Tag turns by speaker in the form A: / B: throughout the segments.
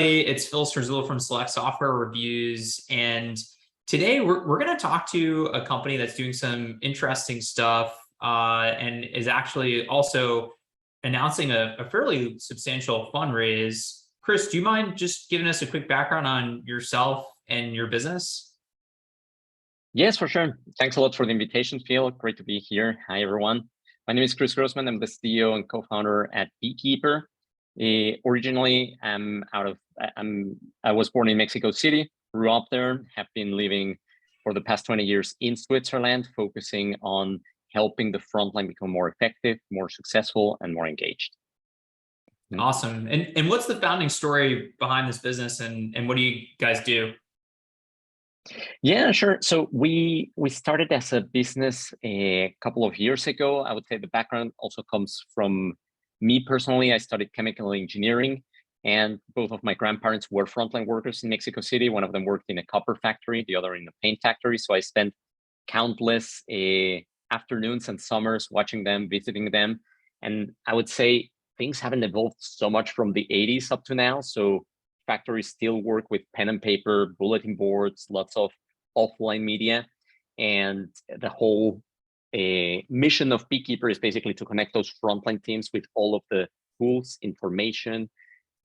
A: It's Phil Sterzula from Select Software Reviews, and today we're going to talk to a company that's doing some interesting stuff and is actually also announcing a fairly substantial fundraise. Cris, do you mind just giving us a quick background on yourself and your business?
B: Yes, for sure. Thanks a lot for the invitation, Phil. Great to be here. Hi, everyone. My name is Cris. I'm the CEO and co-founder at Beekeeper. Originally, I was born in Mexico City, grew up there, have been living for the past 20 years in Switzerland, focusing on helping the frontline become more effective, more successful, and more engaged.
A: Awesome. And what's the founding story behind this business, and what do you guys do?
B: Yeah, sure. So we started as a business a couple of years ago. I would say the background also comes from me personally. I studied chemical engineering, and both of my grandparents were frontline workers in Mexico City. One of them worked in a copper factory, the other in a paint factory. So I spent countless afternoons and summers watching them, visiting them. And I would say things haven't evolved so much from the 80s up to now. So factories still work with pen and paper, bulletin boards, lots of offline media. And the whole mission of Beekeeper is basically to connect those frontline teams with all of the tools, information,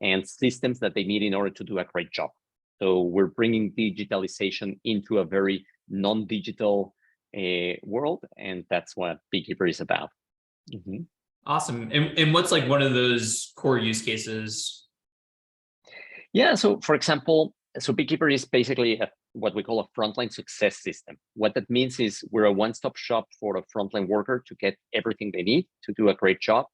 B: and systems that they need in order to do a great job. So we're bringing digitalization into a very non-digital world, and that's what Beekeeper is about.
A: Awesome. And what's like one of those core use cases?
B: Yeah, so for example, Beekeeper is basically what we call a frontline success system. What that means is we're a one-stop shop for a frontline worker to get everything they need to do a great job.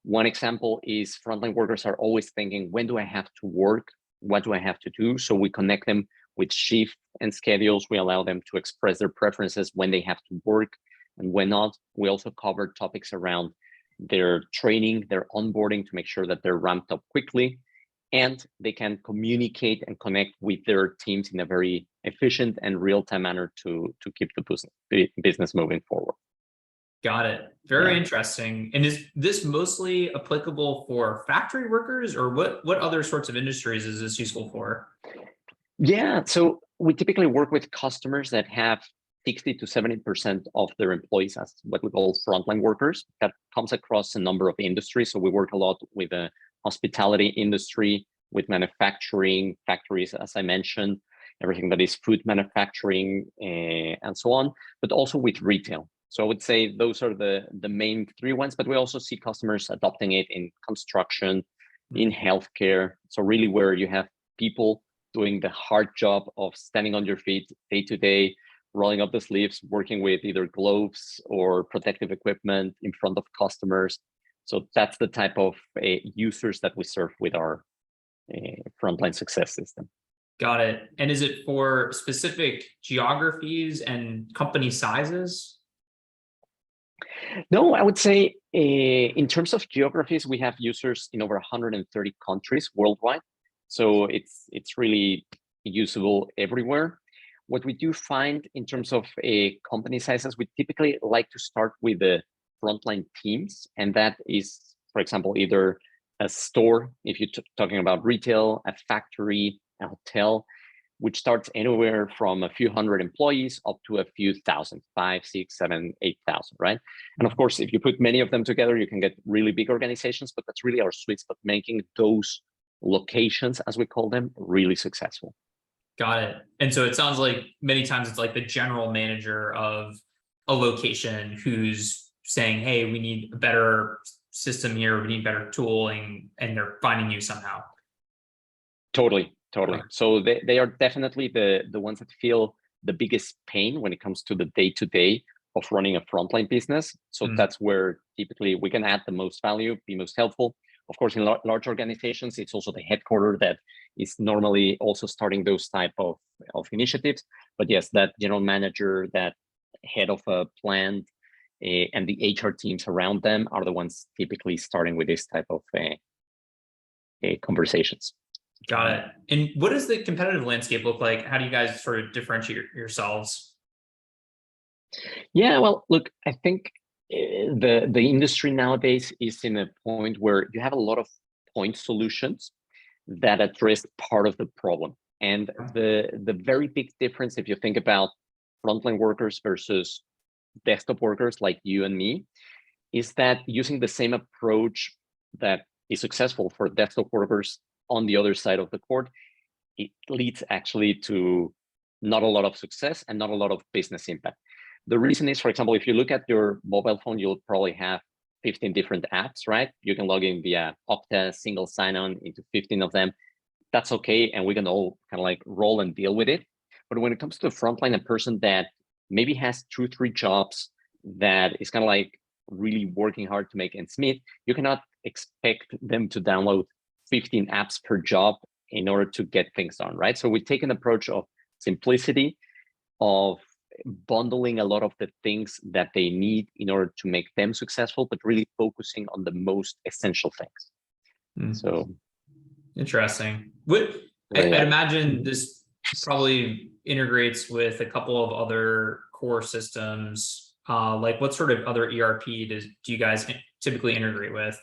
B: One example is frontline workers are always thinking, when do I have to work? What do I have to do? So we connect them with shift and schedules. We allow them to express their preferences when they have to work and when not. We also cover topics around their training, their onboarding, to make sure that they're ramped up quickly, and they can communicate and connect with their teams in a very efficient and real-time manner to keep the business moving forward.
A: Got it. Very interesting. And is this mostly applicable for factory workers, or what other sorts of industries is this useful for?
B: Yeah, so we typically work with customers that have 60 to 70% of their employees as what we call frontline workers. That comes across a number of industries. So we work a lot with the hospitality industry, with manufacturing factories, as I mentioned, everything that is food manufacturing and so on, but also with retail. So I would say those are the main three ones, but we also see customers adopting it in construction, in healthcare. So really where you have people doing the hard job of standing on your feet day to day, rolling up the sleeves, working with either gloves or protective equipment in front of customers. So that's the type of users that we serve with our frontline success system.
A: Got it. And is it for specific geographies and company sizes?
B: No, I would say in terms of geographies, we have users in over 130 countries worldwide. So it's really usable everywhere. What we do find in terms of company sizes, we typically like to start with the frontline teams. And that is, for example, either a store, if you're talking about retail, a factory, a hotel, which starts anywhere from a few hundred employees up to a few thousand, 5, 6, 7, 8,000, right? And of course, if you put many of them together, you can get really big organizations, but that's really our sweet spot, making those locations, as we call them, really successful.
A: Got it. And so it sounds like many times it's like the general manager of a location who's saying, hey, we need a better system here, we need better tooling, and they're finding you somehow.
B: Totally. So they are definitely the ones that feel the biggest pain when it comes to the day-to-day of running a frontline business. So that's where typically we can add the most value, be most helpful. Of course, in large organizations, it's also the headquarters that is normally also starting those type of initiatives. But yes, that general manager, that head of a plant, and the HR teams around them are the ones typically starting with this type of conversations.
A: Got it. And what does the competitive landscape look like? How do you guys sort of differentiate yourselves?
B: Yeah, well, look, I think the industry nowadays is in a point where you have a lot of point solutions that addressed part of the problem. And the very big difference, if you think about frontline workers versus desktop workers like you and me, is that using the same approach that is successful for desktop workers on the other side of the court, it leads actually to not a lot of success and not a lot of business impact. The reason is, for example, if you look at your mobile phone, you'll probably have 15 different apps, right? You can log in via Okta, single sign-on into 15 of them. That's okay, and we can all kind of like roll and deal with it. But when it comes to the frontline, a person that maybe has 2-3 jobs, that is kind of like really working hard to make ends meet, you cannot expect them to download 15 apps per job in order to get things done, right? So we take an approach of simplicity, of bundling a lot of the things that they need in order to make them successful, but really focusing on the most essential things. So
A: interesting.
B: I'd
A: imagine this probably integrates with a couple of other core systems. Like what sort of other ERP do you guys typically integrate with?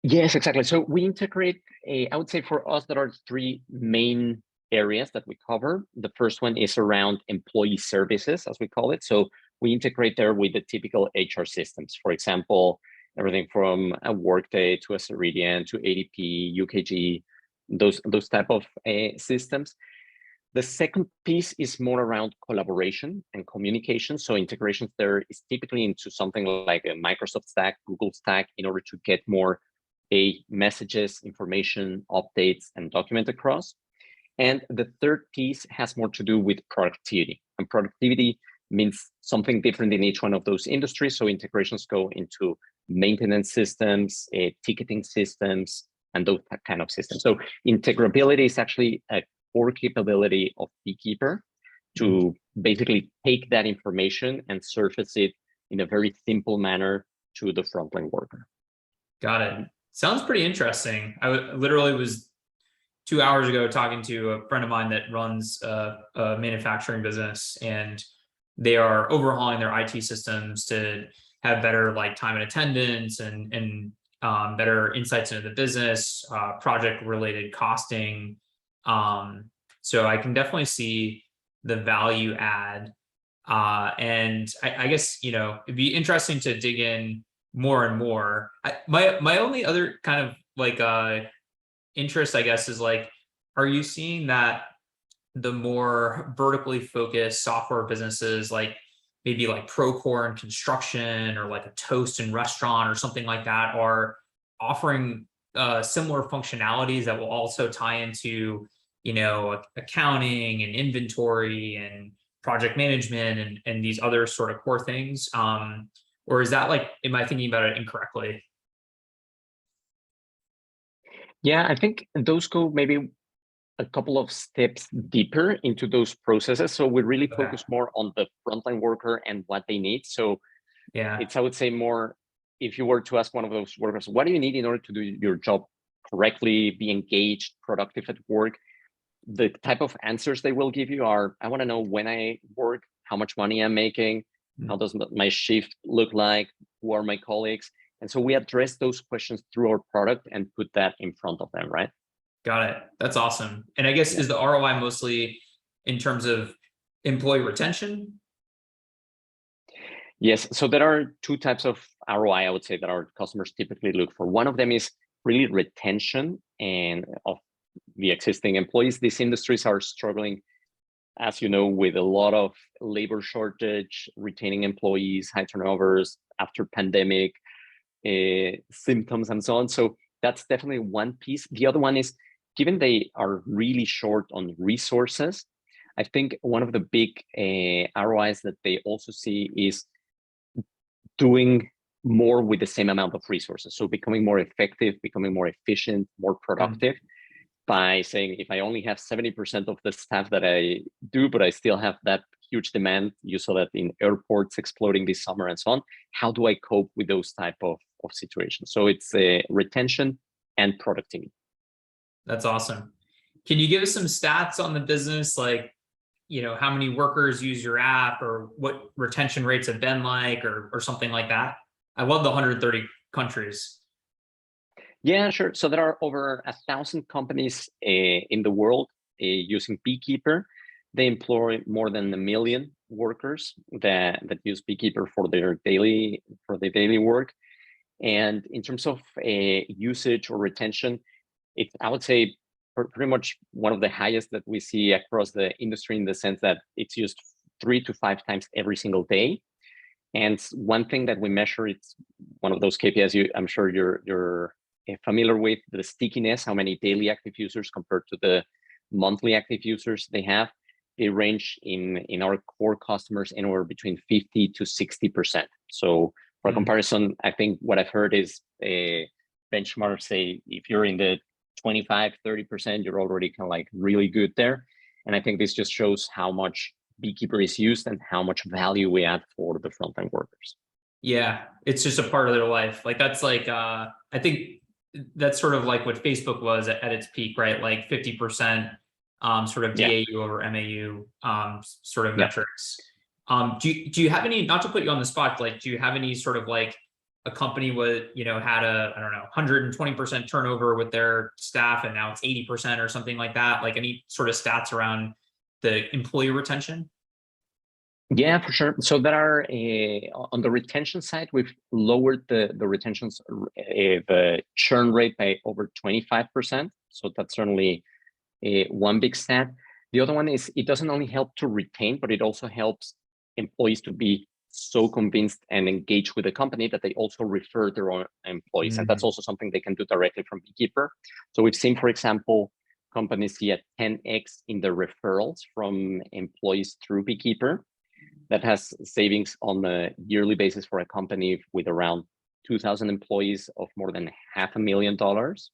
B: Yes, exactly. So we integrate, I would say for us, there are 3 main areas that we cover. The first one is around employee services, as we call it. So we integrate there with the typical HR systems. For example, everything from a Workday to a Ceridian to ADP, UKG, those type of systems. The second piece is more around collaboration and communication. So integrations there is typically into something like a Microsoft stack, Google stack, in order to get more messages, information, updates, and document across. And the third piece has more to do with productivity. And productivity means something different in each one of those industries. So integrations go into maintenance systems, ticketing systems, and those kind of systems. So integrability is actually a core capability of Beekeeper to basically take that information and surface it in a very simple manner to the frontline worker.
A: Got it. Sounds pretty interesting. I literally was 2 hours ago talking to a friend of mine that runs a manufacturing business, and they are overhauling their IT systems to have better like time and attendance and better insights into the business, project related costing. So I can definitely see the value add. And I guess, it'd be interesting to dig in more and more. My only other kind of like interest, I guess, is like, are you seeing that the more vertically focused software businesses, like maybe like Procore in construction or like a Toast in restaurant or something like that, are offering similar functionalities that will also tie into, accounting and inventory and project management and these other sort of core things? Or is that like, am I thinking about it incorrectly?
B: Yeah, I think those go maybe a couple of steps deeper into those processes. So we really focus more on the frontline worker and what they need. So
A: yeah,
B: it's, I would say, more, if you were to ask one of those workers, what do you need in order to do your job correctly, be engaged, productive at work? The type of answers they will give you are, I want to know when I work, how much money I'm making, how does my shift look like, who are my colleagues? And so we address those questions through our product and put that in front of them, right?
A: got it. That's awesome. And I guess, is the ROI mostly in terms of employee retention?
B: Yes. So there are 2 types of ROI, I would say, that our customers typically look for. One of them is really retention and of the existing employees. These industries are struggling, as you know, with a lot of labor shortage, retaining employees, high turnovers after pandemic symptoms and so on. So that's definitely one piece. The other one is, given they are really short on resources, I think one of the big ROIs that they also see is doing more with the same amount of resources. So becoming more effective, becoming more efficient, more productive by saying, if I only have 70% of the staff that I do, but I still have that huge demand, you saw that in airports exploding this summer and so on, how do I cope with those type of situations? So it's retention and productivity.
A: That's awesome. Can you give us some stats on the business? Like, how many workers use your app, or what retention rates have been like, or something like that? I love the 130 countries.
B: Yeah, sure. So there are over 1,000 companies in the world using Beekeeper. They employ more than 1 million workers that use Beekeeper for their daily work. And in terms of usage or retention, I would say pretty much one of the highest that we see across the industry, in the sense that it's used 3 to 5 times every single day. And one thing that we measure, it's one of those KPIs I'm sure you're familiar with, the stickiness, how many daily active users compared to the monthly active users they have. They range in our core customers anywhere between 50 to 60%. So for comparison, I think what I've heard is a benchmark say if you're in the 25, 30%, you're already kind of like really good there. And I think this just shows how much Beekeeper is used and how much value we add for the frontline workers.
A: Yeah, it's just a part of their life. Like that's like I think that's sort of like what Facebook was at its peak, right? Like 50% sort of
B: Yeah.
A: DAU over MAU sort of
B: Yeah.
A: metrics. Do you have any, not to put you on the spot, like do you have any sort of like a company with, had a, I don't know, 120% turnover with their staff and now it's 80% or something like that? Like any sort of stats around the employee retention?
B: Yeah, for sure. So there are on the retention side, we've lowered the retentions, the churn rate by over 25%. So that's certainly one big stat. The other one is it doesn't only help to retain, but it also helps employees to be so convinced and engaged with the company that they also refer their own employees. And that's also something they can do directly from Beekeeper. So we've seen, for example, companies see a 10x in the referrals from employees through Beekeeper. That has savings on a yearly basis for a company with around 2,000 employees of more than $500,000.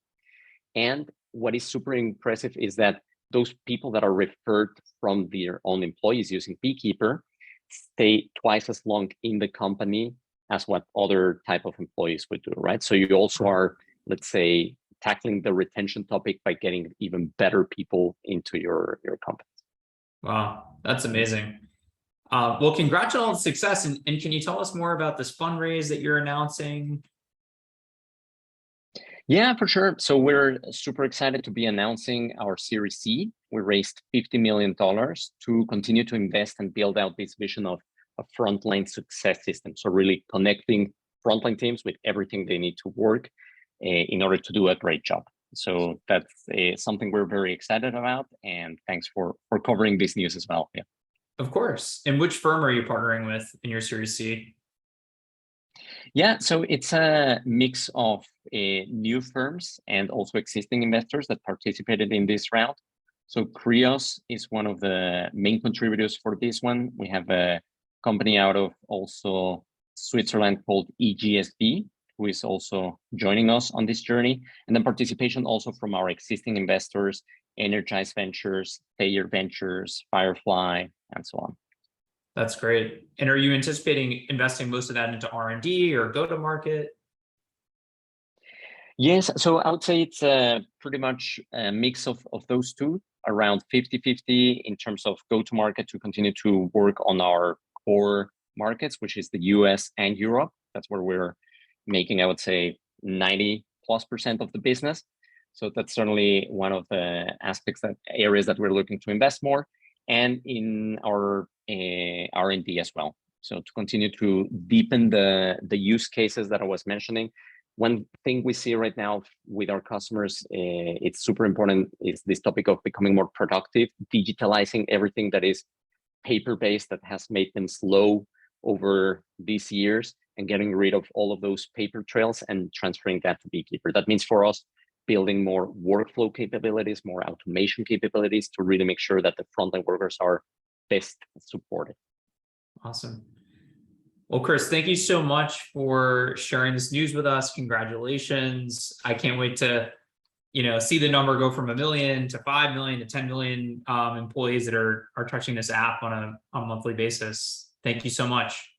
B: And what is super impressive is that those people that are referred from their own employees using Beekeeper stay twice as long in the company as what other type of employees would do, right? So you also are, let's say, tackling the retention topic by getting even better people into your company.
A: Wow, that's amazing. Well, congrats on all the success. And can you tell us more about this fundraise that you're announcing?
B: Yeah, for sure. So we're super excited to be announcing our Series C. We raised $50 million to continue to invest and build out this vision of a frontline success system. So really connecting frontline teams with everything they need to work in order to do a great job. So that's something we're very excited about. And thanks for covering this news as well. Yeah.
A: Of course. And which firm are you partnering with in your Series C?
B: Yeah, so it's a mix of new firms and also existing investors that participated in this round. So Cris is one of the main contributors for this one. We have a company out of also Switzerland called EGSB, who is also joining us on this journey. And then participation also from our existing investors, Energize Ventures, Thayer Ventures, Firefly, and so on.
A: That's great. And are you anticipating investing most of that into R&D or go-to-market?
B: Yes, so I would say it's pretty much a mix of those two, around 50-50 in terms of go-to-market to continue to work on our core markets, which is the US and Europe. That's where we're making, I would say, 90+% of the business. So that's certainly one of the areas that we're looking to invest more, and in our R&D as well. So to continue to deepen the use cases that I was mentioning. One thing we see right now with our customers, it's super important, is this topic of becoming more productive, digitalizing everything that is paper-based that has made them slow over these years, and getting rid of all of those paper trails and transferring that to Beekeeper. That means for us, building more workflow capabilities, more automation capabilities to really make sure that the frontline workers are best supported.
A: Awesome. Well, Cris, thank you so much for sharing this news with us. Congratulations. I can't wait to, see the number go from 1 million to 5 million to 10 million employees that are touching this app on a monthly basis. Thank you so much.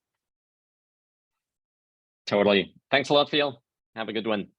B: Totally. Thanks a lot, Phil. Have a good one.